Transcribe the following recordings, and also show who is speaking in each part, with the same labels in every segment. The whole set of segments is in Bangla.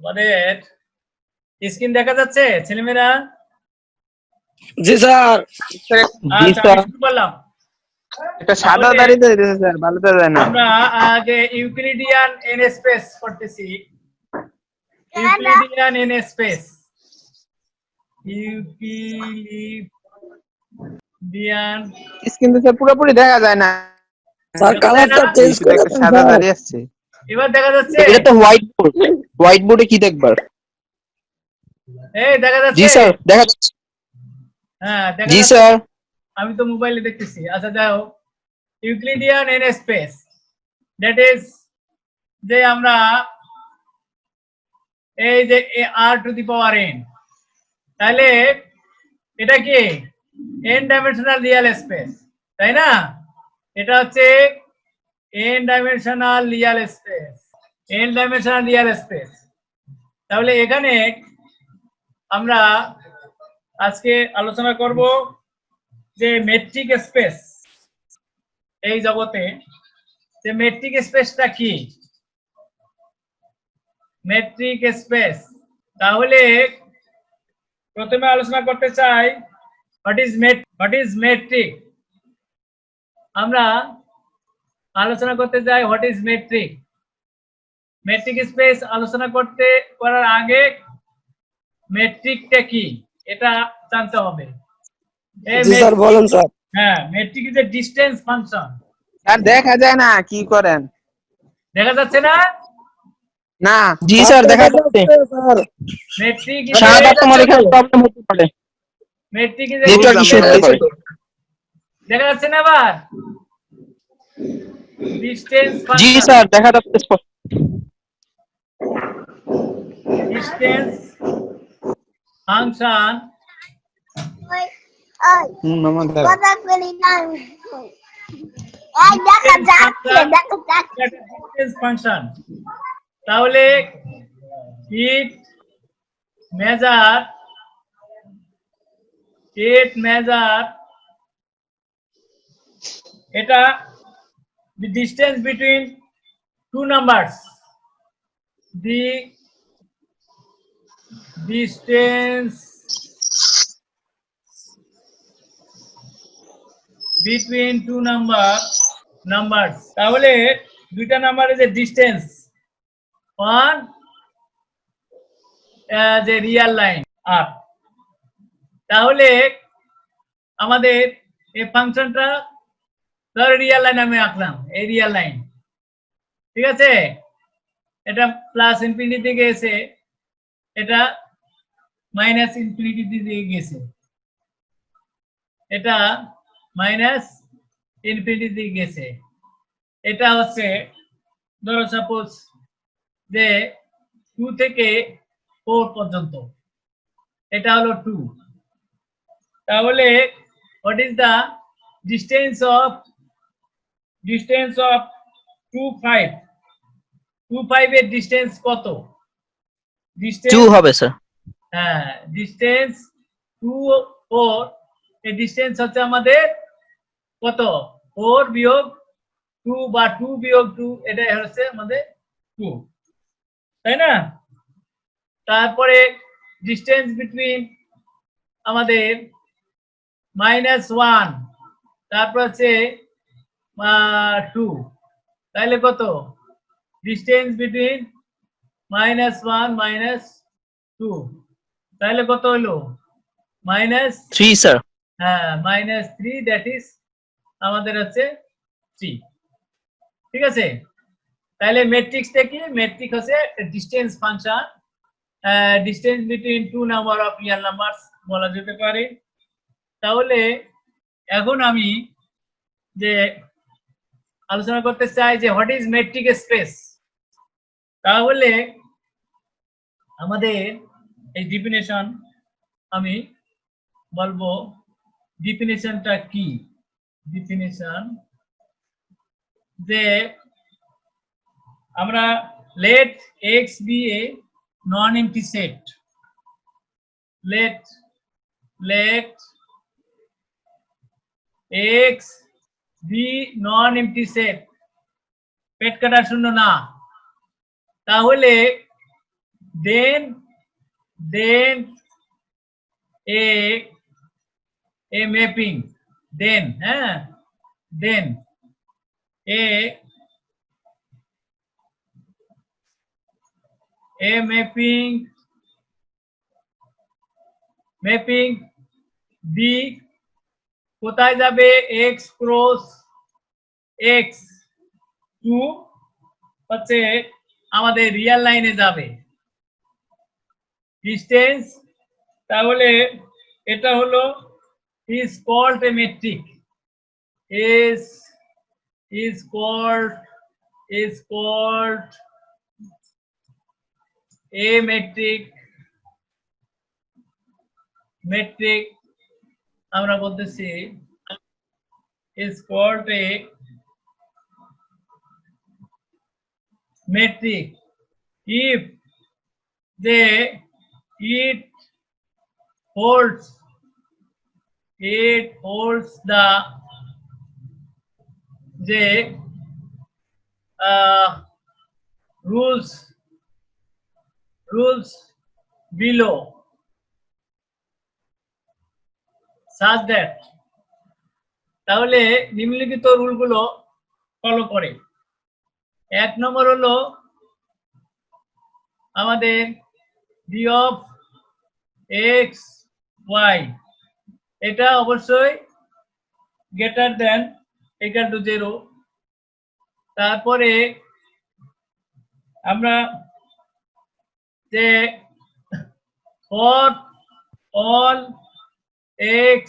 Speaker 1: আমাদের স্ক্রিন দেখা যাচ্ছে ছেলেমেয়েরা?
Speaker 2: জি স্যার।
Speaker 1: আচ্ছা আমি শুরু করলাম।
Speaker 3: এটা সাদা দাড়িতে দিতেছে স্যার, ভালো তো যায় না।
Speaker 1: আমরা আগে ইউক্লিডিয়ান এন স্পেস করতেছি। Euclidean N space, Euclidean
Speaker 3: screen তো পুরোপুরি দেখা যায় না
Speaker 2: স্যার কালারটা চেঞ্জ
Speaker 3: শুধু
Speaker 2: করে
Speaker 3: একটা
Speaker 2: দেন
Speaker 3: সাদা
Speaker 2: স্যার।
Speaker 3: দাড়ি আসছে।
Speaker 1: এবার দেখা যাচ্ছে?
Speaker 4: এটা তো হোয়াইট বোর্ড, হোয়াইট বোর্ডে কি দেখবার?
Speaker 1: এই দেখা যাচ্ছে?
Speaker 4: জি স্যার দেখা যাচ্ছে।
Speaker 1: হ্যাঁ দেখা
Speaker 4: জি
Speaker 1: যাচ্ছে।
Speaker 4: স্যার।
Speaker 1: আমি তো মোবাইলে দেখতেছি। আচ্ছা যাই হোক, Euclidean N space that is যে আমরা এই যে আর টু দি পাওয়ার এন, তাহলে এটা কি এন ডাইমেনশনাল রিয়েল স্পেস, তাই না? এটা হচ্ছে N dimensional real space, N dimensional real space. তাহলে এখানে আমরা আজকে আলোচনা করব যে মেট্রিক স্পেস, এই জগতে যে মেট্রিক স্পেসটা কি, মেট্রিক স্পেস। তাহলে প্রথমে আলোচনা করতে চাই হোয়াট ইজ মেট্রিক। আমরা আলোচনা করতে চাই what is metric. Metric space আলোচনা করার আগে মেট্রিকটা কি এটা জানতে হবে।
Speaker 2: জি স্যার বলেন স্যার।
Speaker 1: হ্যাঁ, metric is a distance function.
Speaker 3: Sir দেখা যায় না, কি করেন?
Speaker 1: দেখা যাচ্ছে না?
Speaker 3: না
Speaker 4: জি স্যার দেখা যাচ্ছে।
Speaker 2: স্যার
Speaker 1: মেট্রিক ইজ
Speaker 4: সাদা তোমার এখানে প্রবলেম হতে পারে,
Speaker 1: মেট্রিক ইজ
Speaker 4: নেটওয়ার্ক ইস্যু হতে পারে।
Speaker 1: দেখা যাচ্ছে না আবার? ডিসটেন্স
Speaker 4: জি
Speaker 1: ফাংশন,
Speaker 4: স্যার দেখা যাচ্ছে স্পষ্ট।
Speaker 1: ডিসটেন্স ফাংশন
Speaker 3: আমাদের
Speaker 1: ডিসটেন্স ফাংশন। তাহলে ইট মেজার এটা the distance between two numbers, the distance between two numbers। তাহলে দুইটা নাম্বারের যে ডিস্টেন্স অন যে রিয়াল লাইন আর, তাহলে আমাদের এই ফাংশনটা ধর রিয়াল লাইন আমি আঁকলাম, এই রিয়াল লাইন, ঠিক আছে? এটা প্লাস ইনফিনিটি গেছে, এটা মাইনাস ইনফিনিটি দিয়ে গেছে, এটা মাইনাস ইনফিনিটি দিয়ে গেছে। এটা হচ্ছে ধরো সাপোজ যে 2 থেকে 4 পর্যন্ত, এটা হলো 2। তাহলে what is the distance of 2 5 এর ডিস্টেন্স কত?
Speaker 4: 2 হবে স্যার।
Speaker 1: হ্যাঁ, ডিস্টেন্স 2 4 এই ডিস্টেন্স হচ্ছে আমাদের কত? 4 বিয়োগ 2 বা 2 বিয়োগ 2, এটাই হচ্ছে আমাদের 2, তাই না? তারপরে ডিস্টেন্স বিটুইন আমাদের -1 তারপর হচ্ছে 2, তাহলে কত? ডিস্টেন্স বিটুইন -1 -2, তাহলে কত হলো?
Speaker 4: -3 স্যার।
Speaker 1: হ্যাঁ, -3, দ্যাট ইজ আমাদের হচ্ছে 3, ঠিক আছে? তাহলে ম্যাট্রিক্সটা কি? ম্যাট্রিক্স হচ্ছে distance function, distance between two number of real numbers বলা যেতে পারে। তাহলে এখন আমি যে আলোচনা করতে চাই যে হোয়াট ইজ মেট্রিক স্পেস। তাহলে আমাদের এই ডিফিনেশন আমি বলবো, ডিফিনেশনটা কি? ডিফিনেশন যে আমরা let x be a non-empty set, let x be non-empty set, পেট কাটা শূন্য না। তাহলে then a mapping, then a mapping b কোথায় যাবে x ক্রস x টু হচ্ছে আমাদের রিয়েল লাইনে যাবে ডিসটেন্স, তাহলে এটা হলো is called a metric, is called a metric আমরা বলতেছি is called a metric if it holds the rules below such that, তাহলে নিম্নলিখিত রুলগুলো ফলো করে। এক নম্বর হলো আমাদের d of x y এটা অবশ্যই greater than equal to 0। তারপরে আমরা যে for all x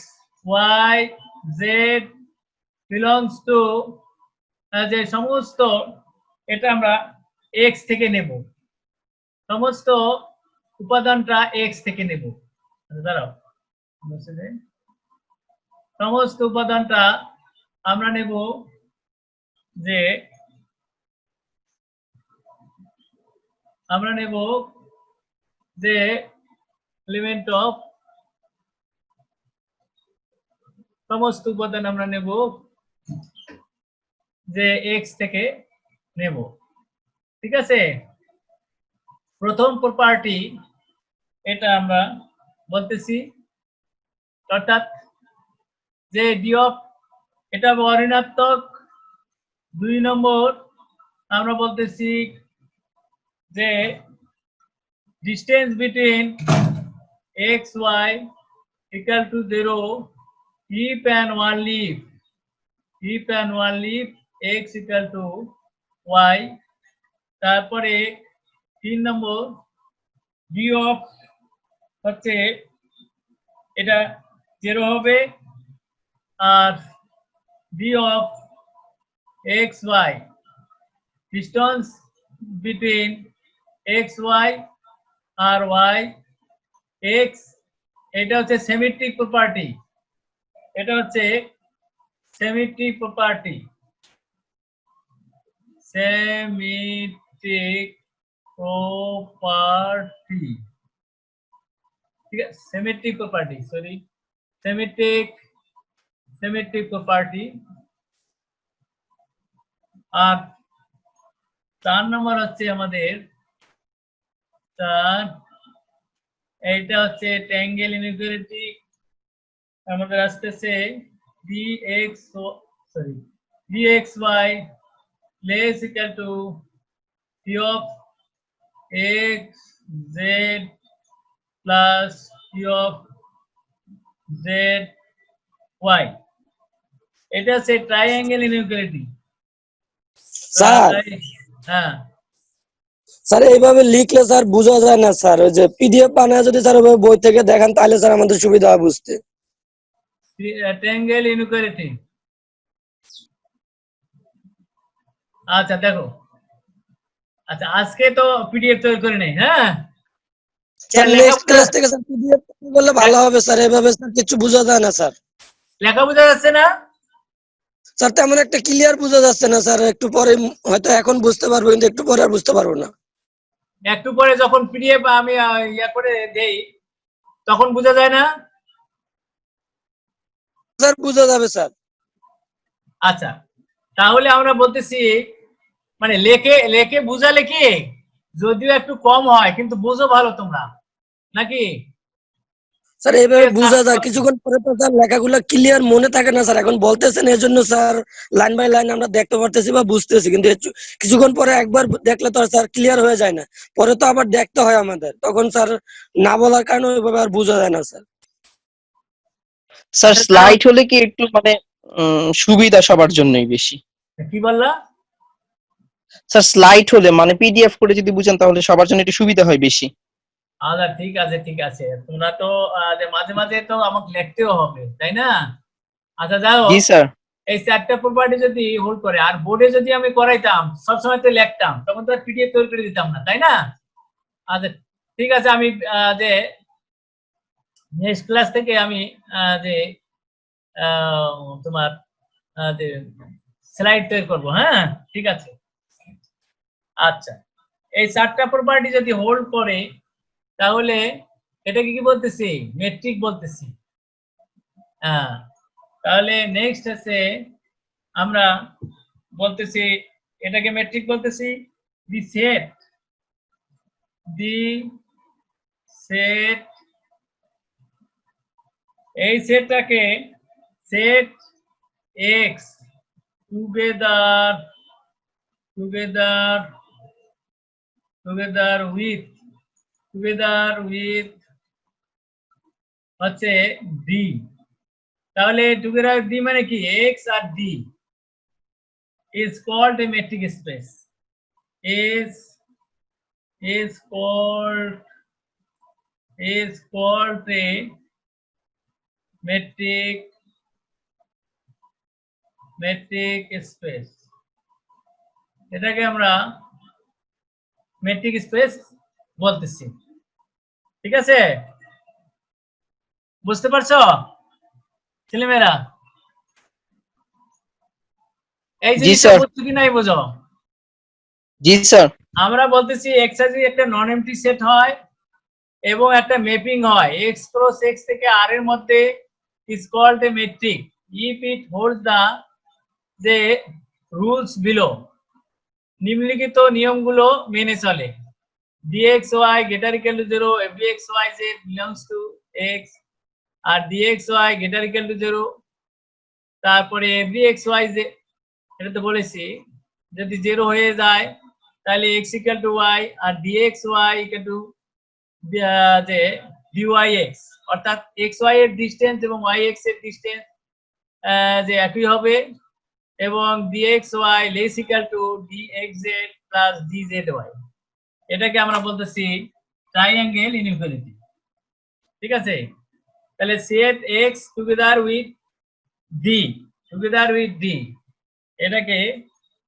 Speaker 1: y z belongs to যে সমস্ত, এটা আমরা x থেকে নেব, সমস্ত উপাদানটা x থেকে নেব। দাঁড়াও, সমস্ত উপাদানটা আমরা নেব যে এলিমেন্ট অফ, সমস্ত উপাদান আমরা নেব যে x থেকে নেব। ঠিক আছে, প্রথম প্রপার্টি এটা আমরা বলতেছি, অর্থাৎ যে ডি অফ এটা ঋণাত্মক। দুই নম্বর আমরা বলতেছি যে distance between x y equal to 0 if and only x equal to y। তারপরে 3 নম্বর d of হচ্ছে এটা 0 হবে, আর d of x y distance between x y R y x, এটা হচ্ছে সিমেট্রিক প্রপার্টি, এটা হচ্ছে সিমেট্রিক প্রপার্টি, ঠিক আছে, symmetric property, sorry symmetric property. আর 4 নম্বর হচ্ছে আমাদের এইটা হচ্ছে ট্যাঙ্গেল ইনইকুয়ালিটি, আমাদের আসতেছে dxy less equal to d of x z plus d of z y, এটা হচ্ছে ট্রায়াঙ্গেল ইনইকুয়ালিটি।
Speaker 2: স্যার
Speaker 1: হ্যাঁ
Speaker 2: স্যার এইভাবে লিখলে স্যার বোঝা যায় না স্যার, ওই যে পিডিএফ বানায় যদি স্যার ওইভাবে বই থেকে দেখান তাহলে স্যার আমাদের সুবিধা হয় বুঝতে।
Speaker 1: ট্রায়াঙ্গেল ইনইকুয়ালিটি, আচ্ছা দেখো, আচ্ছা আজকে তো পিডিএফ তৈরি করে নেই। হ্যাঁ
Speaker 2: স্যার নেক্সট ক্লাস থেকে স্যার পিডিএফ করলে ভালো হবে স্যার, এইভাবে স্যার কিছু বোঝা যায় না স্যার।
Speaker 1: লেখা বোঝা যাচ্ছে না
Speaker 2: স্যার তেমন একটা ক্লিয়ার বোঝা যাচ্ছে না স্যার, একটু পরে হয়তো এখন বুঝতে পারবো কিন্তু একটু পরে আর বুঝতে পারবো না।
Speaker 1: একটু পরে যখন পিডিএফ আমি ইয়া করে দেই তখন বোঝা যায় না?
Speaker 2: স্যার বোঝা যাবে স্যার।
Speaker 1: আচ্ছা তাহলে আমরা বলতেছি মানে লেখে বুঝালে কি যদিও একটু কম হয় কিন্তু বুঝো ভালো তোমরা নাকি?
Speaker 2: স্যার এইভাবে বোঝা যায়, কিছুক্ষণ পরে তো স্যার লেখাগুলো ক্লিয়ার মনে থাকে না স্যার। এখন বলতেছেন এর জন্য স্যার লাইন বাই লাইন আমরা দেখতে পারতেছি বা বুঝতেছি, কিন্তু কিছুক্ষণ পরে একবার দেখলে তো আর স্যার ক্লিয়ার হয়ে যায় না, পরে তো আবার দেখতে হয় আমাদের, তখন স্যার না বলার কারণে ওইভাবে আর বোঝা যায় না স্যার।
Speaker 4: স্যার স্লাইড হলে কি একটু মানে সুবিধা সবার জন্যই বেশি।
Speaker 1: কি বললা?
Speaker 4: স্যার স্লাইড হলে মানে পিডিএফ করে যদি বুঝেন তাহলে সবার জন্য একটু সুবিধা হয় বেশি।
Speaker 1: আচ্ছা ঠিক আছে ঠিক আছে, তোমরা তো যে মাঝে মাঝে তো আমাকে লিখতেও হবে তাই না? আচ্ছা যাও,
Speaker 4: জি স্যার।
Speaker 1: এই চারটা প্রপার্টি যদি হোল্ড করে আর বোর্ডে যদি আমি করাইতাম সবসময় তো লিখতাম, তখন তো পিডিএফ তৈরি করে দিতাম না তাই না? আচ্ছা ঠিক আছে, আমি যে নেক্সট ক্লাস থেকে আমি যে তোমার যে স্লাইড তৈরি করবো। হ্যাঁ ঠিক আছে। আচ্ছা, এই চারটা প্রপার্টি যদি হোল্ড করে তাহলে এটাকে কি বলতেছি? মেট্রিক বলতেছি। হ্যাঁ, তাহলে নেক্সট আছে আমরা বলতেছি এটাকে মেট্রিক বলতেছি। দি সেট এই সেটটাকে সেট এক্স টুগেদার উইথ হচ্ছে ডি। তাহলে টুগেদার ডি মানে কি? এক্স আর D is called a metric space. Is called a metric space. এটাকে আমরা মেট্রিক স্পেস বলতেছি। ঠিক আছে, বুঝতে পারছো ছেলেমেয়েরা? এই
Speaker 4: জি
Speaker 1: জিনিসটা
Speaker 4: স্যার।
Speaker 1: বুঝছো কি নাই বুঝো?
Speaker 4: জি স্যার।
Speaker 1: আমরা বলতেছি এক্স যদি একটা নন এমটি সেট হয় এবং একটা ম্যাপিং হয় এক্স ক্রস এক্স থেকে আর এর মধ্যে, is called a metric if it holds the rules below. নিম্নলিখিত নিয়মগুলো মেনে চলে। dxy greater equal to 0 fxyz belongs to x R dxy greater equal to 0, তারপরে fxyz এটা তো বলেছি যদি 0 হয়ে যায় তাহলে x equal to y আর dxy equal to যে dyx, অর্থাৎ xy এর ডিসটেন্স এবং yx এর ডিসটেন্স যে একই হবে এবং dxy less equal to dxz plus dzy। এটাকে আমরা বলতেছি ট্রাইঅ্যাঙ্গেল ইনইকুয়ালিটি। ঠিক আছে, তাহলে set X together with D এটাকে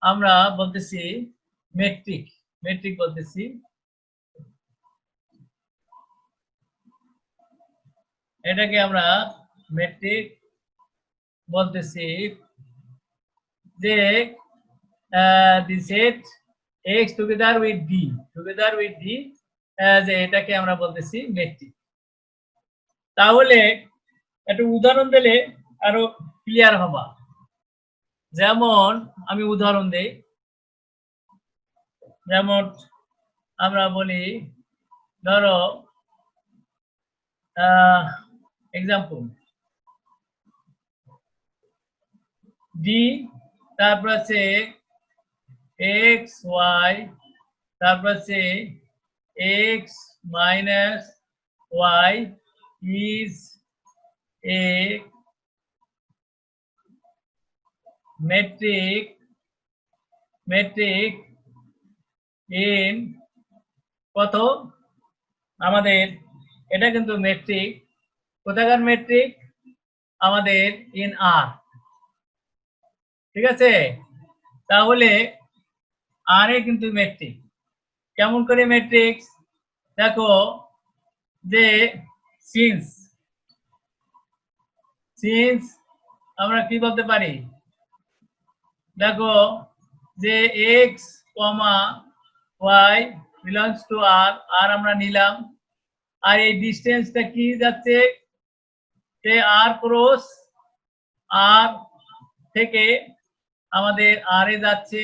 Speaker 1: আমরা বলতেছি মেট্রিক বলতেছি। এটাকে আমরা মেট্রিক বলতেছি যে the set X together with D যে এটাকে আমরা বলতেছি মেট্রিক। তাহলে একটা উদাহরণ দিলে আরো ক্লিয়ার হবা। যেমন আমি উদাহরণ দেই, যেমন আমরা বলি ধরো এক্সাম্পল ডি, তারপর আছে এক্স ওয়াই, তারপর আছে X minus Y is a metric in কত? আমাদের এটা কিন্তু মেট্রিক, কোথাকার মেট্রিক? আমাদের ইন আর। ঠিক আছে, তাহলে আর এ কিন্তু মেট্রিক। কেমন করে মেট্রিক্স? দেখো যে সিন্স আমরা কি বলতে পারি? দেখো যে X comma Y belongs to R, আর আমরা নিলাম, আর এই ডিস্টেন্সটা কি যাচ্ছে? যে আর ক্রস আর থেকে আমাদের আর এ যাচ্ছে,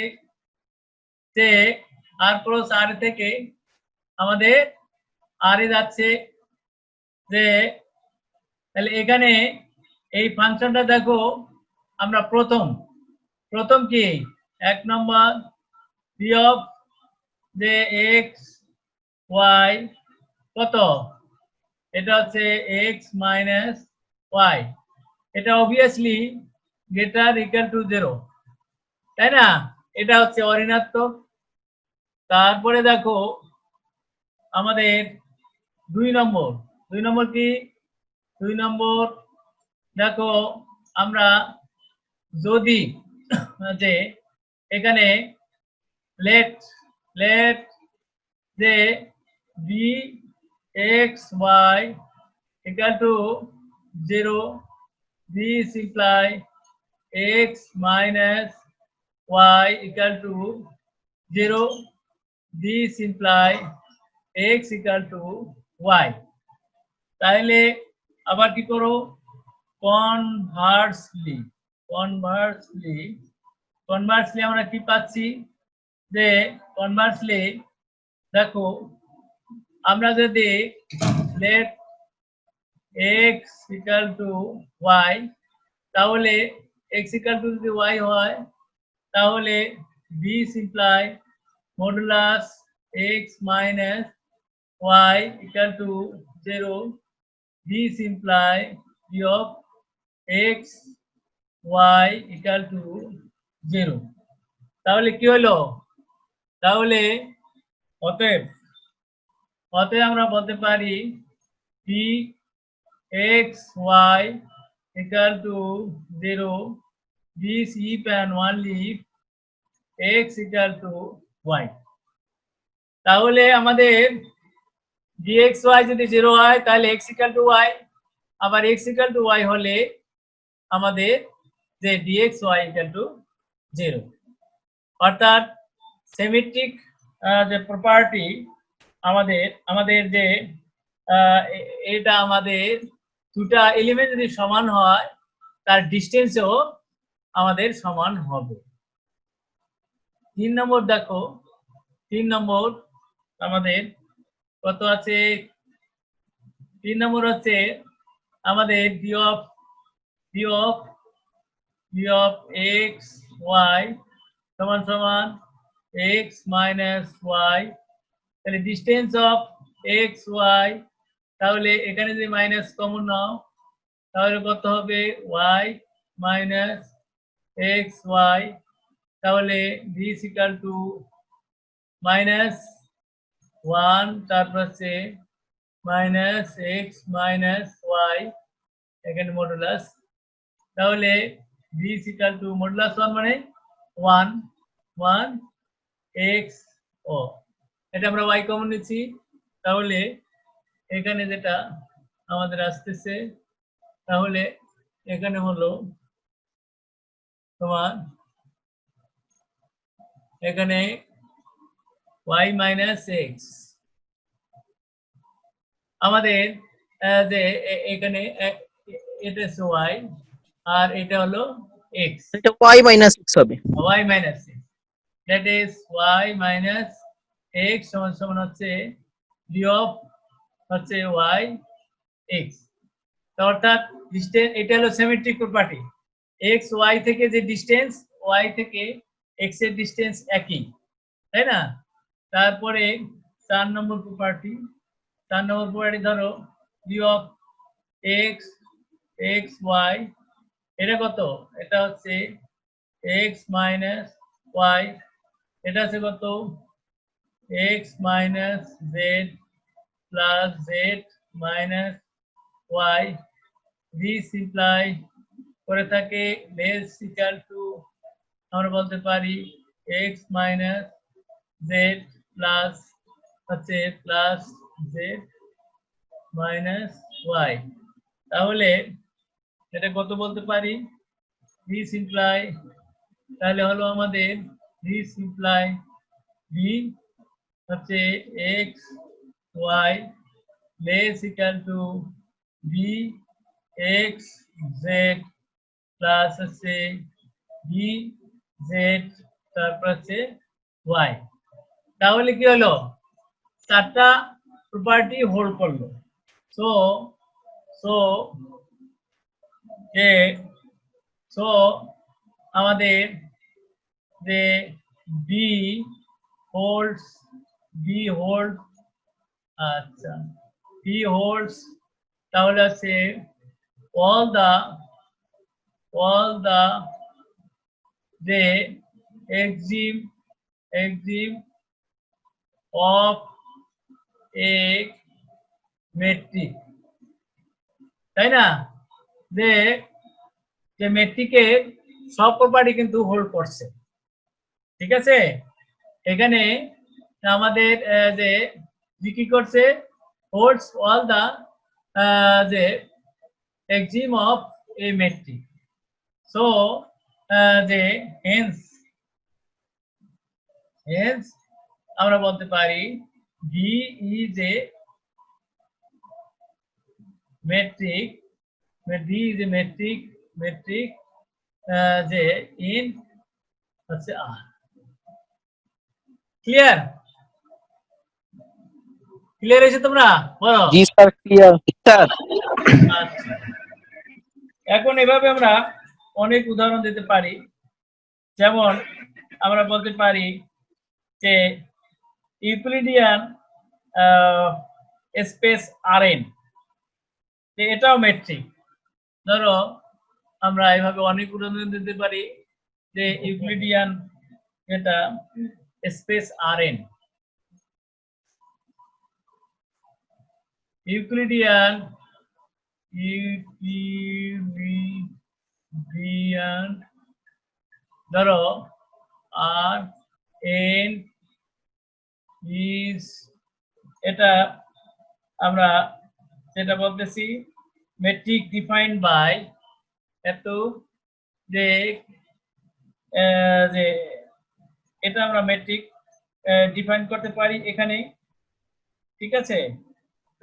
Speaker 1: যে আর ক্রস আর থেকে আমাদের আর এ যাচ্ছে যে তাহলে এখানে এই ফাংশনটা দেখো আমরা প্রথম কি 1 নম্বর পি অফ যে এক্স ওয়াই কত, এটা হচ্ছে এক্স মাইনাস ওয়াই, এটা অবভিয়াসলি গ্রেটার ইকুয়াল টু 0, তাই না? এটা হচ্ছে অঋণাত্মক। তারপরে দেখো আমাদের 2 নম্বর কি 2 নম্বর দেখো আমরা যদি যে এখানে লেট যে B X Y equal to 0, this imply x minus y equal to 0, this imply x equal to y। তাহলে আবার কি করো, কনভার্সলি আমরা কি পাচ্ছি যে কনভার্সলি দেখো আমরা যদি late x equal to y, তাহলে x equal to যদি y হয় তাহলে this imply modulus x minus y equal to 0, this imply p of x y equal to 0। তাহলে কি হলো, তাহলে অতএব আমরা বলতে পারি p x y equal to 0, this if and only x equal to y। তাহলে আমাদের dxy যদি 0 হয় তাহলে x equal to y, আবার x equal to y হলে আমাদের যে dxy equal to 0। অর্থাৎ সিমেট্রিক যে প্রপার্টি আমাদের যে এটা আমাদের দুটা এলিমেন্ট যদি সমান হয় তার ডিসটেন্সও আমাদের সমান হবে। 3 নম্বর দেখো, 3 নম্বর আমাদের কত আছে, 3 নম্বর হচ্ছে আমাদের d of x y সমান সমান x minus y, তাহলে ডিসটেন্স অফ x y, তাহলে এখানে যদি মাইনাস কমন নাও তাহলে কত হবে y minus x y, তাহলে this equal to minus 1, তারপর হচ্ছে minus x minus y, এখানে মডুলাস, তাহলে this equal to মডুলাস 1 মানে 1 x ও এটা আমরা y কমন নিচ্ছি, তাহলে এখানে যেটা আমাদের আসতেছে তাহলে এখানে হলো তোমার এখানে y minus x, আমাদের যে এখানে এটা হচ্ছে y আর এটা হলো x,
Speaker 4: এটা y minus x হবে।
Speaker 1: y minus x, that is y minus x সমান সমান হচ্ছে d of হচ্ছে y x। অর্থাৎ ডিসটেন্স এটা হলো সিমেট্রিক প্রপার্টি, x y থেকে যে ডিসটেন্স y থেকে x এর ডিসটেন্স একই, তাই না? তারপরে 4 নম্বর প্রপার্টি ধরো d of x y, এটা কত, এটা হচ্ছে x minus y, এটা হচ্ছে কত x minus z plus z minus y, this imply করে থাকে less equal to আমরা বলতে পারি x minus z plus হচ্ছে plus z minus y, তাহলে এটা কত বলতে পারি this imply, তাহলে হলো আমাদের this imply b হচ্ছে x y less equal to b x z plus হচ্ছে b z তারপর হচ্ছে y। তাহলে কি হলো, চারটা প্রপার্টি হোল্ড করলো। সো সো যে সো আমাদের যে বি হোল্ডস আচ্ছা বি হোল্ডস তাহলে আছে all the the exim of a metric, তাই না? যে যে মেট্রিকের সব প্রপার্টি কিন্তু হোল্ড করছে, ঠিক আছে? এখানে আমাদের যে কি করছে, হোল্ডস অল দা যে exim of a metric. So যে hence আমরা বলতে পারি D is a metric, D is a metric যে in হচ্ছে R. ক্লিয়ার হয়েছে তোমরা? বলো।
Speaker 4: জি স্যার, ক্লিয়ার স্যার।
Speaker 1: আচ্ছা, এখন এভাবে আমরা অনেক উদাহরণ দিতে পারি। যেমন আমরা বলতে পারি যে ইউক্লিডিয়ান স্পেস Rn, এটাও মেট্রিক। ধরো আমরা এইভাবে অনেক উদাহরণ দিতে পারি যে ইউক্লিডিয়ান এটা স্পেস Rn, ইউক্লিডিয়ান ধরো Rn is এটা আমরা যেটা বলতেছি মেট্রিক ডিফাইন্ড বাই এত যে যে এটা আমরা মেট্রিক ডিফাইন করতে পারি এখানে, ঠিক আছে?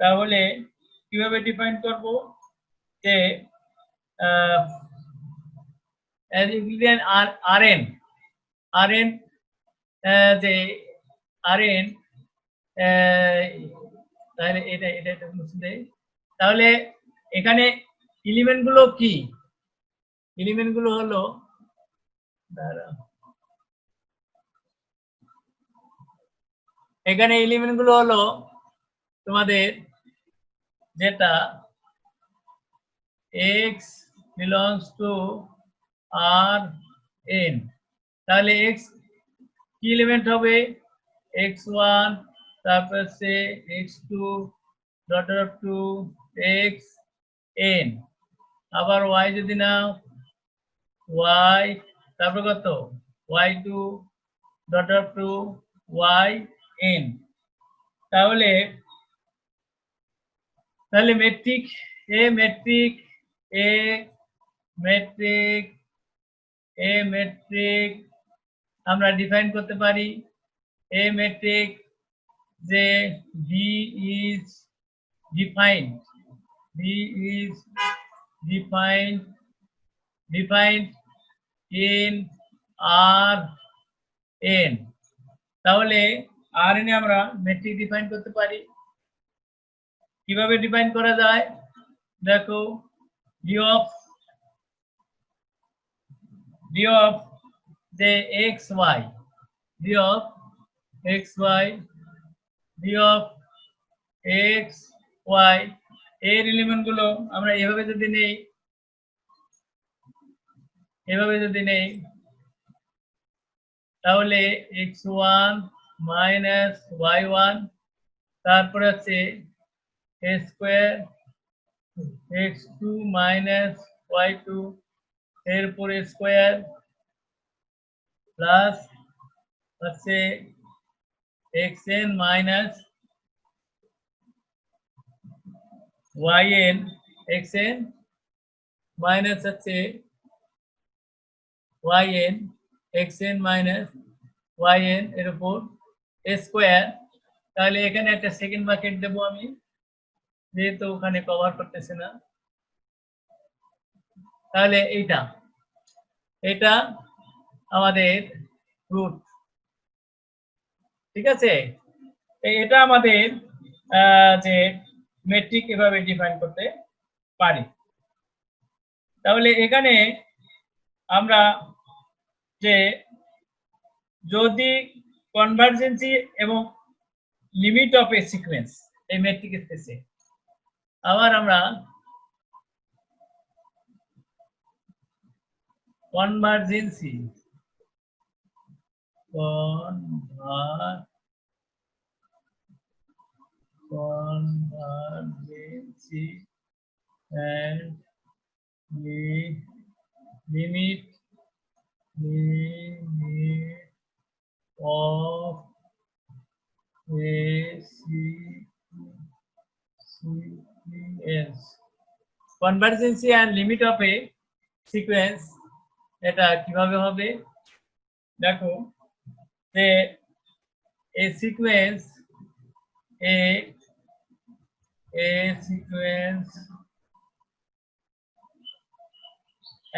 Speaker 1: তাহলে কিভাবে ডিফাইন করব, যে Rn যে Rn তাহলে এটা মুছে দেই। তাহলে এখানে এলিমেন্ট গুলো কি, এলিমেন্ট গুলো হলো এখানে এলিমেন্ট গুলো হলো তোমাদের যেটা x belongs to Rn, তাহলে x কি এলিমেন্ট হবে, x1 তারপর সে x2 dot of to xn, আবার y যদি নাও y তারপর কত y2 dot of to yn। তাহলে মেট্রিক এ মেট্রিক আমরা ডিফাইন করতে পারি এ মেট্রিক যে B is defined in Rn। তাহলে Rn এ আমরা মেট্রিক ডিফাইন করতে পারি। কিভাবে ডিফাইন করা যায় দেখো, d of the xy, d of xy এর এলিমেন্ট গুলো আমরা এভাবে যদি নেই তাহলে x1 মাইনাস y1 তারপরে আছে a square x2 minus y2 এরপরে স্কয়ার প্লাস আছে xn minus yn, xn minus আছে yn, xn মাইনাস yn এর উপর স্কয়ার। তাহলে এখানে একটা সেকেন্ড ব্র্যাকেট দেব আমি, যেহেতু ওখানে কভার করতেছে না। তাহলে এটা আমাদের রুট, ঠিক আছে, এটা আমাদের যে মেট্রিক এভাবে ডিফাইন করতে পারি। তাহলে এখানে আমরা যে যদি কনভার্জেন্সি এবং লিমিট অফ এ সিকোয়েন্স এই মেট্রিক স্পেসে আবার আমরা কনভার্জেন্সি and limit of a sequence, convergency and limit of a sequence এটা কিভাবে হবে? দেখো যে a sequence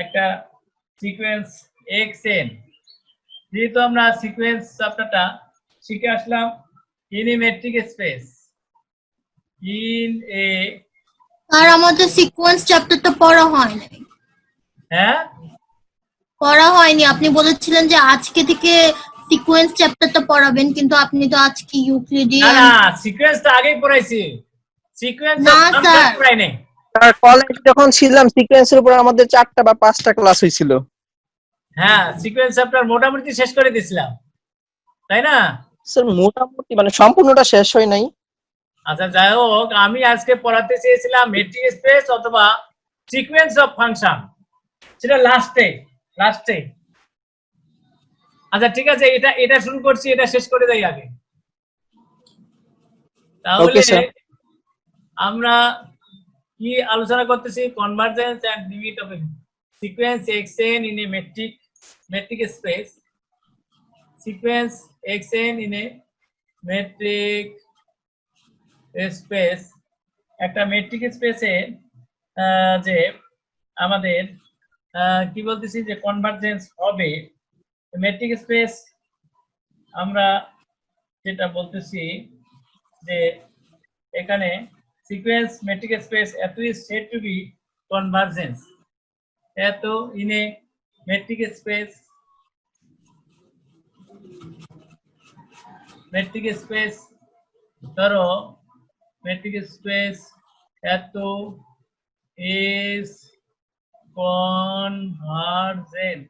Speaker 1: একটা সিকোয়েন্স xn, যেহেতু আমরা সিকোয়েন্স চ্যাপ্টারটা শিখে আসলাম in a metric space, in a
Speaker 5: R আমাদের সিকোয়েন্স চ্যাপ্টারটা পড়া হয়নি।
Speaker 1: হ্যাঁ
Speaker 5: পড়া হয়নি, আপনি বলেছিলেন যে আজকে থেকে সিকোয়েন্স চ্যাপ্টারটা পড়াবেন, কিন্তু আপনি তো আজকে
Speaker 1: না
Speaker 5: ইউক্লিডিয়ান
Speaker 1: না সিকোয়েন্সটা আগেই পড়াইছি, সিকোয়েন্স
Speaker 5: না, স্যার।
Speaker 1: পড়াই নাই।
Speaker 4: আর কলেজ যখন ছিলাম সিকোয়েন্সের উপর আমাদের 4টা বা 5টা ক্লাস হয়েছিল।
Speaker 1: হ্যাঁ সিকোয়েন্স চ্যাপ্টার মোটামুটি শেষ করে দিছিলাম, তাই না?
Speaker 4: স্যার মোটামুটি মানে সম্পূর্ণটা শেষ হয় নাই।
Speaker 1: আচ্ছা যাই হোক, আমি আজকে পড়াতে চেয়েছিলাম মেট্রিক স্পেস অথবা সিকোয়েন্স অফ ফাংশন, সেটা লাস্টে। আচ্ছা ঠিক আছে, এটা শুরু করছি, এটা শেষ করে দেই আগে। তাহলে
Speaker 4: Okay, sir.
Speaker 1: আমরা কি আলোচনা করতেছি? Convergence and limit of sequence xn in a metric space, sequence xn in a metric space, একটা মেট্রিক স্পেসে যে আমাদের কি বলতেছি যে কনভার্জেন্স হবে মেট্রিক স্পেস, আমরা যেটা বলতেছি যে এখানে সিকোয়েন্স মেট্রিক স্পেস এত is said to be convergence, এত ইন এ মেট্রিক স্পেস ধরো মেট্রিক স্পেস এত ইজ convergent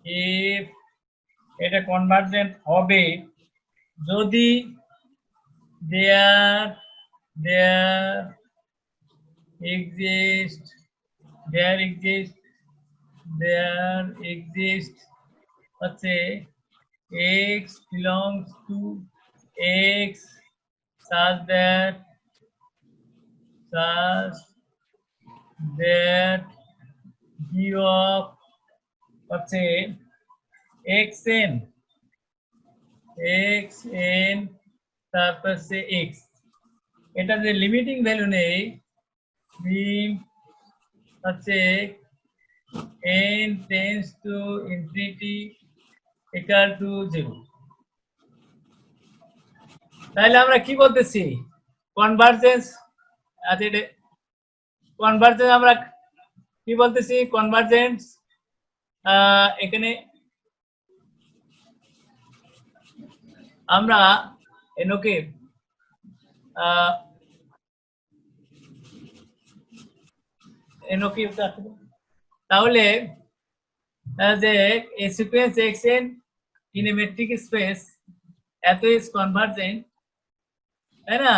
Speaker 1: if এটা কনভার্জেন্ট হবে যদি there exists হচ্ছে x belongs to x such that g of হচ্ছে xn তারপর সে x, এটা যে লিমিটিং ভ্যালু নেই হচ্ছে n tends to infinity equal to 0, তাহলে আমরা কি বলতেছি? কনভার্জেন্স, আচ্ছা এটা কনভার্জেন্স আমরা কি বলতেছি? কনভার্জেন্স এখানে আমরা এনকে তাহলে যে a sequence xn in a metric space এত is convergent, তাই না?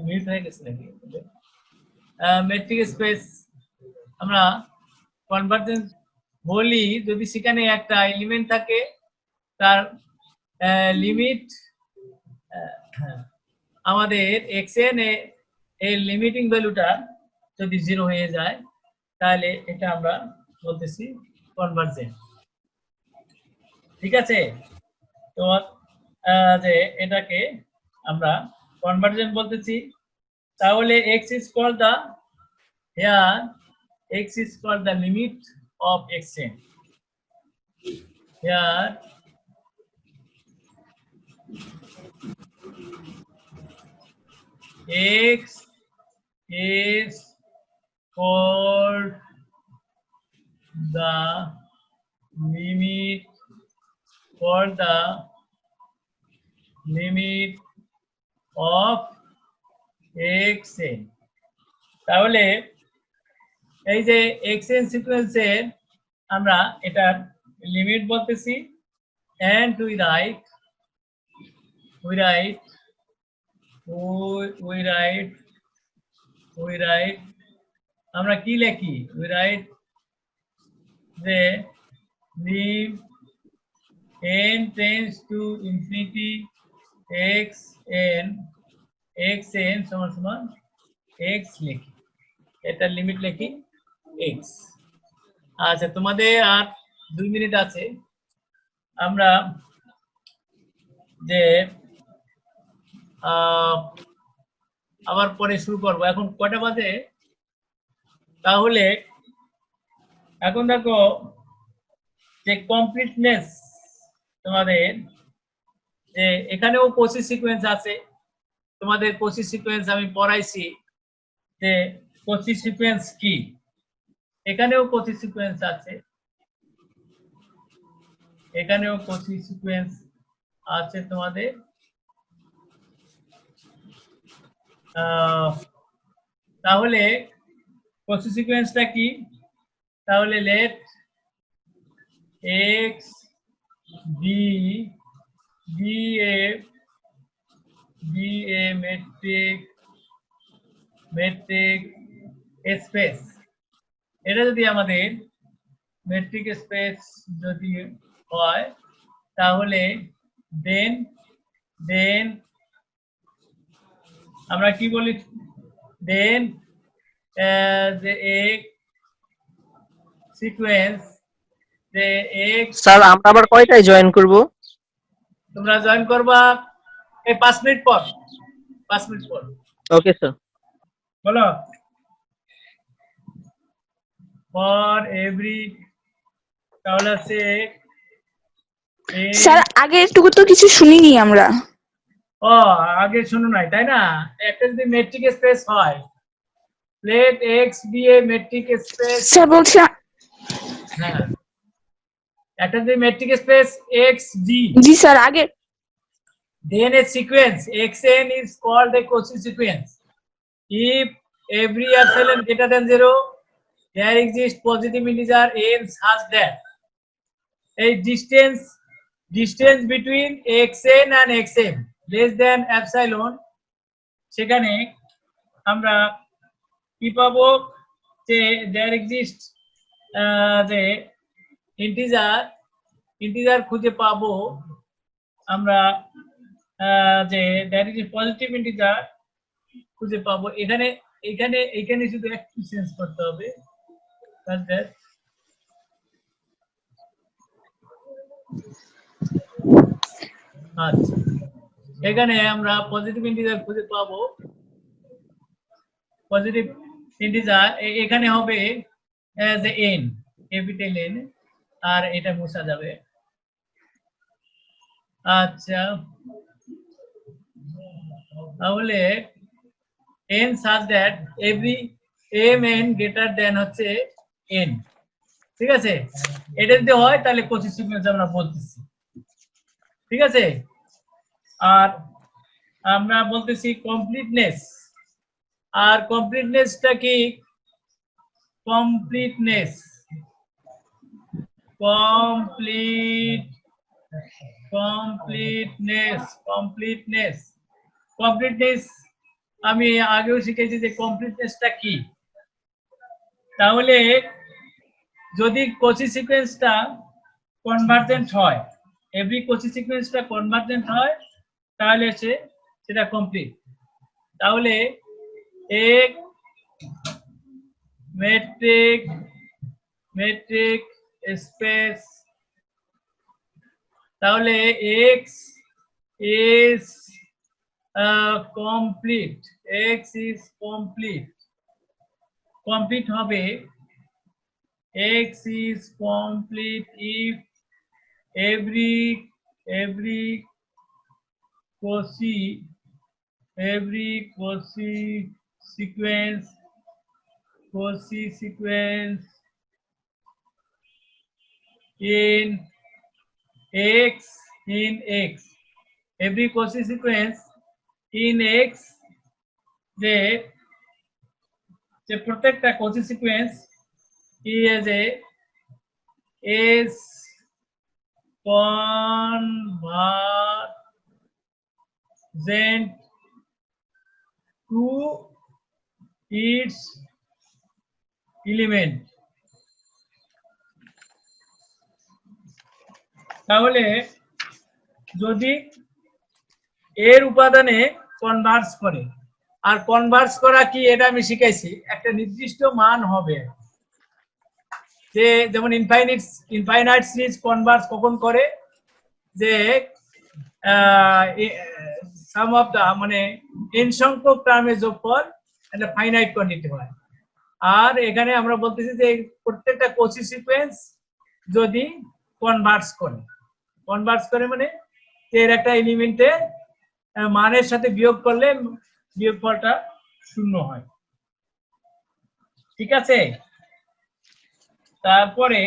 Speaker 1: মিট হয়ে গেছে নাকি? মেট্রিক স্পেস আমরা কনভার্জেন্স বলি যদি সেখানে একটা এলিমেন্ট থাকে তার লিমিট আমাদের xn এর লিমিটিং ভ্যালুটা যদি 0 হয়ে যায় তাহলে এটা আমরা বলতেছি কনভার্জেন্ট, ঠিক আছে? তো যে এটাকে আমরা কনভার্জেন্ট বলতেছি। তাহলে x is called the limit of xn, here x is called the limit of xn. তাহলে এই যে xn সিকোয়েন্সের আমরা এটার লিমিট বলতেছি, and we write আমরা কি লিখি? we write যে lim n tends to infinity xn সমান সমান x লিখি, এটা লিমিট লিখি x। আচ্ছা, তোমাদের আর 2 মিনিট আছে, আমরা যে আবার পরে শুরু করব। এখন কয়টা বাজে? তাহলে এখন দেখো যে কমপ্লিটনেস, তোমাদের যে এখানেও কোসি সিকোয়েন্স আছে, তোমাদের কোসি সিকোয়েন্স আমি পড়াইছি যে কোসি সিকোয়েন্স কি, এখানেও কোসি সিকোয়েন্স আছে, এখানেও কোসি সিকোয়েন্স আছে তোমাদের। তাহলে কোসি সিকোয়েন্সটা কি? তাহলে late x be a metric space। এটা যদি আমাদের মেট্রিক স্পেস যদি হয়, তাহলে দেন আমরা কি বলি? দেন যে এক সিকোয়েন্স, যে এক,
Speaker 4: স্যার আমরা আবার কয়টায় জয়েন করব?
Speaker 1: তোমরা জয়েন করবা এই 5 মিনিট পর। 5 মিনিট পর।
Speaker 4: Okay sir.
Speaker 1: বলো। ফর এভরি, তাহলে আছে
Speaker 6: স্যার আগের টুকু তো কিছু শুনিনি আমরা।
Speaker 1: ও আগে শুনো নাই, তাই না? একটা যদি মেট্রিক স্পেস হয়, let x be a metric space।
Speaker 6: Sir বলছি
Speaker 1: হ্যাঁ, একটা যদি মেট্রিক স্পেস x d,
Speaker 6: জি স্যার আগে
Speaker 1: then a sequence xn is called a Cauchy sequence if every epsilon greater than 0 there exists positive integer n such that a distance between xn and xm less than epsilon, সেখানে আমরা কি পাবো? যে there exists যে ইন্টিজার খুঁজে পাবো আমরা, যে দ্যাট ইজ পজিটিভ ইন্টিজার খুঁজে পাবো। এখানে শুধু একটু চেঞ্জ করতে হবে। আচ্ছা, এখানে আমরা পজিটিভ ইন্টিজার খুঁজে পাবো। পজিটিভ ইন্টিজার এখানে হবে যে n, ক্যাপিটাল n, আর এটা মুছা যাবে। আচ্ছা, তাহলে n such that every mn greater than হচ্ছে n, ঠিক আছে? এটা যদি হয় তাহলে কোচি সিকোয়েন্স আমরা বলতেছি, ঠিক আছে? আর আমরা বলতেছি কমপ্লিটনেস। আর কমপ্লিটনেসটা কি? কমপ্লিটনেস আমি আগেও শিখেছি যে কমপ্লিটনেসটা কি। তাহলে যদি কোচি সিকোয়েন্সটা কনভার্জেন্ট হয়, এভরি কোচি সিকোয়েন্সটা কনভার্জেন্ট হয়, তাহলে সেটা কমপ্লিট। তাহলে এক মেট্রিক স্পেস, তাহলে x is complete, x is complete হবে, x is complete if every Cauchy sequence in x every Cauchy sequence in x যে প্রত্যেকটা Cauchy sequence is convergent to its element. তাহলে যদি এর উপাদানে কনভার্জ করে, আর কনভার্জ করা কি এটা আমি শিখাইছি, একটা নির্দিষ্ট মান হবে, যে যেমন ইনফাইনাইট সিরিজ কনভার্জ কখন করে, যে সাম অফ দা মানে n সংখ্যক টার্মের যোগফল একটা ফাইনাইট কোয়ান্টিটি হয়। আর এখানে আমরা বলতেছি যে প্রত্যেকটা Cauchy সিকোয়েন্স যদি কনভার্জ করে মানে এর একটা এলিমেন্টে মানের সাথে বিয়োগ করলে বিয়োগফলটা 0 হয়। ঠিক আছে, তারপরে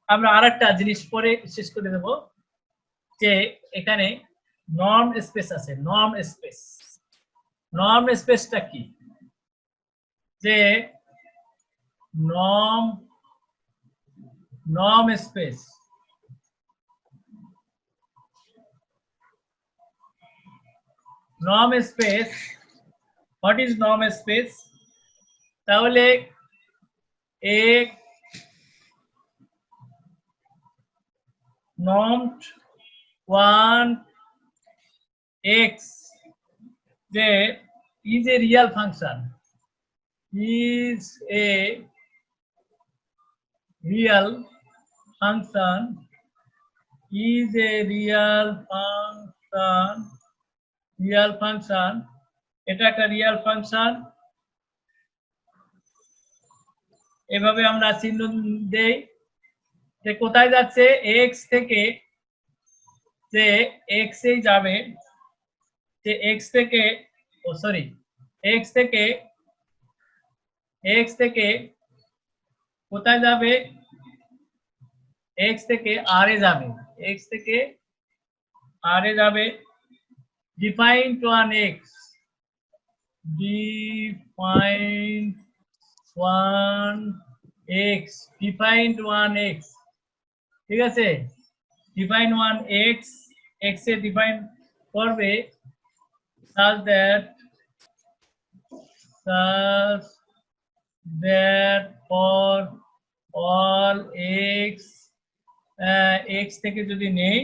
Speaker 1: আমরা আরেকটা জিনিস পরে শেষ করে দেব, যে এখানে নর্ম স্পেস আছে। নর্ম স্পেসটা কি, যে norm space what is norm space? তাহলে এক normed 1x যে is a real function, এটা একটা রিয়েল ফাংশন। এভাবে আমরা চিহ্ন দেই যে কোথায় যাচ্ছে, x থেকে, যে x এই যাবে, যে x থেকে কোথায় যাবে, x থেকে r এ যাবে, defined 1x ঠিক আছে, ডিফাইন 1x x এ ডিফাইন করবে such that for all x থেকে যদি নেই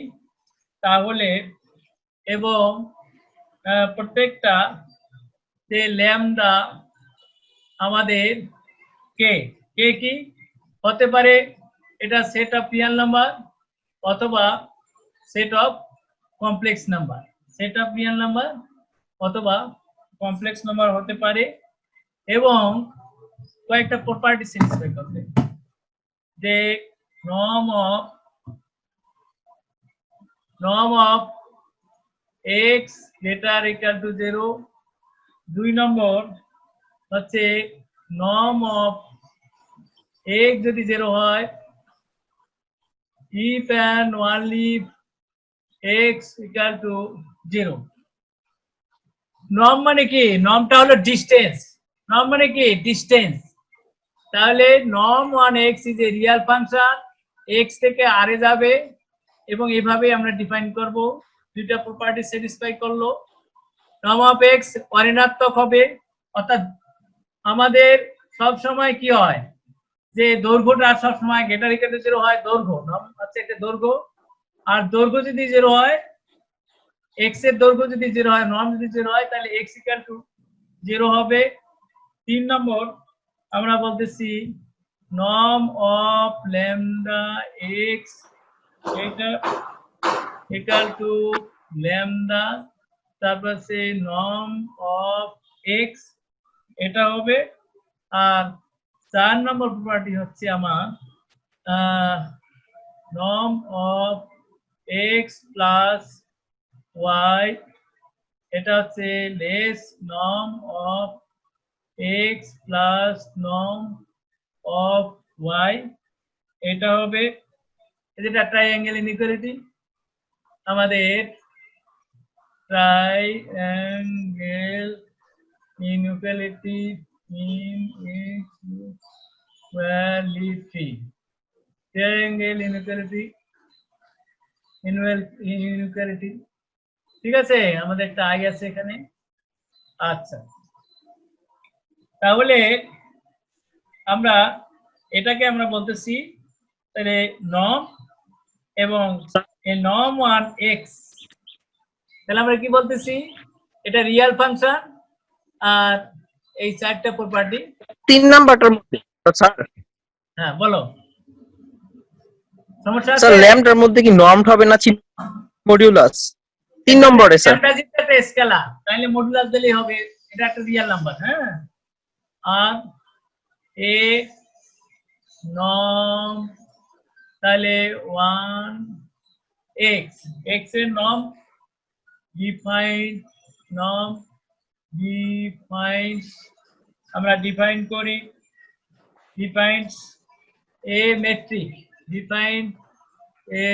Speaker 1: তাহলে, এবং প্রত্যেকটা যে ল্যামডা আমাদের কে কি হতে পারে, এটা সেট অফ রিয়েল নাম্বার অথবা সেট অফ কমপ্লেক্স নাম্বার হতে পারে, এবং কয়েকটা প্রপার্টি স্যাটিসফাই করবে, যে norm of x greater equal to 0, 2 নম্বর হচ্ছে নর্ম অফ x যদি 0 হয়, if and only x equal to 0। Norm মানে কি? নর্মটা হলো ডিসটেন্স। তাহলে norm 1x is a real function, x থেকে r এ যাবে, এবং এভাবে আমরা ডিফাইন করব। দুইটা প্রপার্টি স্যাটিসফাই করলো। নর্ম অফ x অঋণাত্মক হবে, অর্থাৎ আমাদের সব সময় কি হয়, যে দৈর্ঘ্যটা সব সময় গ্রেটার ইকুয়াল টু 0 হয়, দৈর্ঘ্য নর্ম হচ্ছে একটা দৈর্ঘ্য, আর দৈর্ঘ্য যদি 0 হয়, x এর দৈর্ঘ্য যদি 0 হয়, নর্ম যদি 0 হয়, তাহলে x ইকুয়াল টু 0 হবে। 3 নম্বর আমরা বলতেছি নর্ম অফ ল্যামডা x এটা ইকুয়াল টু ল্যামডা, তারপর সে নর্ম অফ x এটা হবে। আর 4 নম্বর প্রপার্টি হচ্ছে আমার norm of x plus y, এটা হচ্ছে less norm of x plus norm of y, এটা হবে এটা ট্রায়াঙ্গেল ইনইকুয়ালিটি, আমাদের ট্রায়াঙ্গেল ইনইকুয়ালিটি ট্রায়াঙ্গেল ইনইকুয়ালিটি, ঠিক আছে, আমাদের একটা আই আছে এখানে। আচ্ছা, তাহলে আমরা এটাকে আমরা বলতেছি তাহলে নর্ম এবং নর্ম ওয়ান এক্স, তাহলে আমরা কি বলতেছি, এটা রিয়েল ফাংশন আর এই চারটা প্রপার্টি।
Speaker 4: 3 নাম্বারটার মধ্যে স্যার,
Speaker 1: হ্যাঁ বলো, সমস্যা আছে?
Speaker 4: স্যার ল্যাম্বডার মধ্যে কি নর্ম হবে না মডিউলাস? 3 নম্বরে স্যার।
Speaker 1: ল্যাম্বডা যেটা একটা স্কেলার, তাহলে মডুলাস দিলেই হবে, এটা একটা রিয়েল নাম্বার। হ্যাঁ, আর এ নর্ম তাহলে 1 এক্স, এক্স এর নর্ম ডিফাইন, নর্ম ডিফাইন, আমরা ডিফাইন করি, defines a metric, define a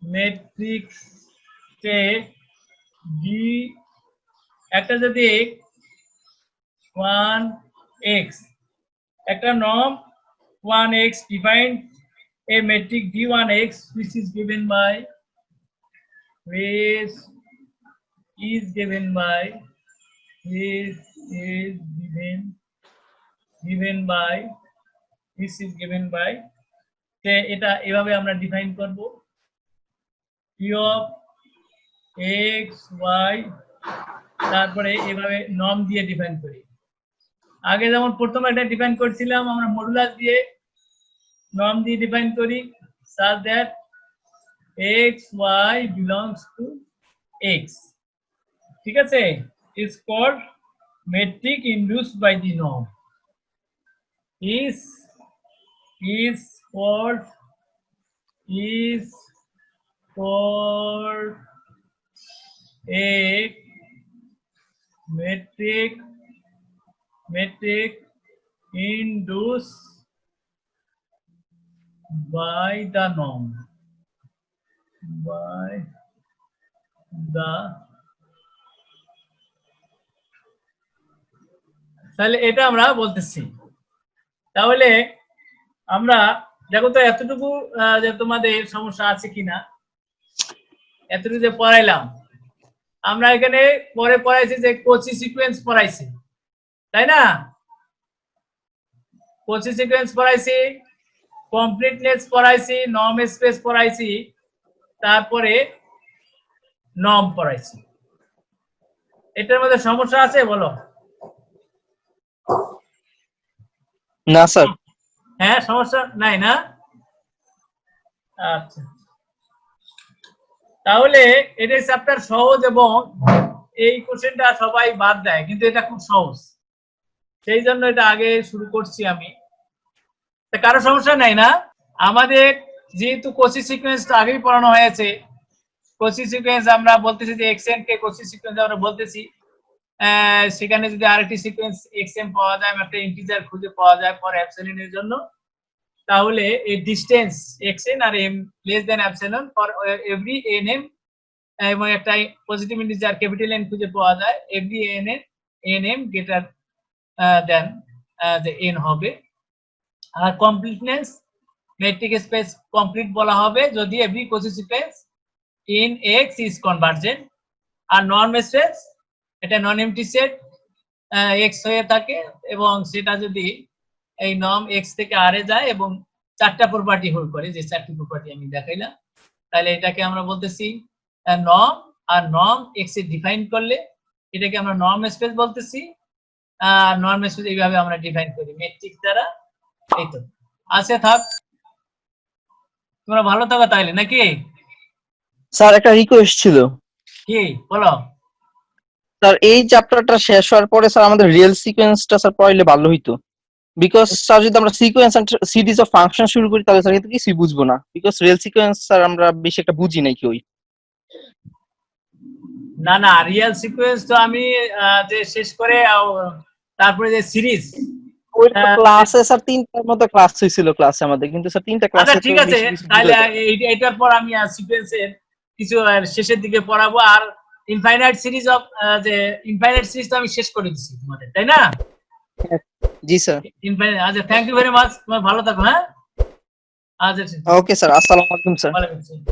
Speaker 1: metrics কে ডি, একটা যদি 1x, একটা norm 1x define a metric d1x which is given by this is given by this is given by this is given by, এটা এভাবে আমরা ডিফাইন করব, p of x y, তারপরে এভাবে নর্ম দিয়ে ডিফাইন করি। আগে যেমন প্রথমে এটা ডিফাইন করেছিলাম আমরা মডুলাস দিয়ে, নর্ম দিয়ে ডিফাইন করি such that x y belongs to x, ঠিক আছে, is called metric induced by the norm, is called a metric induced by the norm, by the, তাহলে এটা আমরা বলতেছি। তাহলে আমরা দেখো তো এতটুকু যে তোমাদের সমস্যা আছে কিনা, এতটুকু যে পড়াইলাম, আমরা এখানে পরে পড়াইছি যে কোচি সিকোয়েন্স পড়াইছি, তাই না? কোচি সিকোয়েন্স পড়াইছি, কমপ্লিটনেস পড়াইছি, নর্ম স্পেস পড়াইছি, তারপরে নর্ম পড়াইছি। এটার মধ্যে সমস্যা আছে বলো?
Speaker 4: না স্যার।
Speaker 1: হ্যাঁ, সমস্যা নাই না? আচ্ছা, তাহলে এটা চ্যাপ্টার সহজ এবং এই কোশ্চেনটা সবাই বাদ দেয়, কিন্তু এটা খুব সহজ, সেই জন্য এটা আগে শুরু করছি আমি। কারো সমস্যা নাই না? আমাদের যেহেতু কোচি সিকোয়েন্সটা আগেই পড়ানো হয়েছে, কোচি সিকোয়েন্স আমরা বলতেছি যে এক্সএন কে কোচি সিকোয়েন্স আমরা বলতেছি, সেখানে যদি আরেকটি সিকোয়েন্স এক্সএম পাওয়া যায়, একটা ইন্টিজার খুঁজে পাওয়া যায় ফর এপসিলন এর জন্য, তাহলে এই ডিসটেন্স এক্সএন আর m less than epsilon for every n m, এবং একটা পজিটিভ ইন্টিজার ক্যাপিটাল এন খুঁজে পাওয়া যায় এভরি এনএম গ্রেটার দেন যে এন হবে। আর কমপ্লিটনেস মেট্রিক স্পেস কমপ্লিট বলা হবে যদি every Cauchy sequence in x is convergent, আর নর্ম স্পেস এটা নন এমটি সেট এক্স হয়ে থাকে এবং সেটা যদি এই নর্ম এক্স থেকে আর এ যায় এবং চারটা প্রপার্টি হোল্ড করে, যে চারটি প্রপার্টি আমি দেখাইলাম, তাহলে এটাকে আমরা বলতেছি নর্ম, আর নর্ম এক্স এ ডিফাইন করলে এটাকে আমরা নর্ম স্পেস বলতেছি, আর নর্ম স্পেস এইভাবে আমরা ডিফাইন করি মেট্রিক দ্বারা। এই তো আছে, থাক, তোমরা ভালো থাকো তাইলে নাকি?
Speaker 4: স্যার একটা রিকোয়েস্ট ছিল।
Speaker 1: কি বলো?
Speaker 4: স্যার এই চ্যাপ্টারটা শেষ হওয়ার পরে স্যার আমাদের রিয়েল সিকোয়েন্সটা স্যার পড়াইলে ভালো হইতো। বিকজ স্যার যদি আমরা sequence and series of function শুরু করি তাহলে স্যার কিন্তু কিছুই বুঝবো না, বিকজ রিয়েল সিকোয়েন্স স্যার আমরা বেশি একটা বুঝি নাই কেউই।
Speaker 1: না না, রিয়েল সিকোয়েন্স তো আমি যে শেষ করে তারপরে যে সিরিজ।
Speaker 4: ওই ক্লাসে স্যার 3টার মতো ক্লাস হয়েছিল ক্লাসে আমাদের, কিন্তু স্যার 3টা
Speaker 1: আচ্ছা
Speaker 4: ক্লাসে
Speaker 1: ঠিক আছে, তাহলে এইটার পর আমি সিকোয়েন্সের কিছু শেষের দিকে পড়াবো। আর ইনফাইনাইট সিরিজ অফ যে ইনফাইনাইট সিরিজ তো আমি শেষ করে দিচ্ছি তোমাদের, তাই না?
Speaker 4: জি স্যার।
Speaker 1: ইনফাইনাইট, আচ্ছা থ্যাংক ইউ ভেরি মাচ, তোমার ভালো থাকো। হ্যাঁ, আচ্ছা
Speaker 4: ওকে স্যার, আসসালামু আলাইকুম স্যার।
Speaker 1: ওয়ালাইকুম আসসালাম।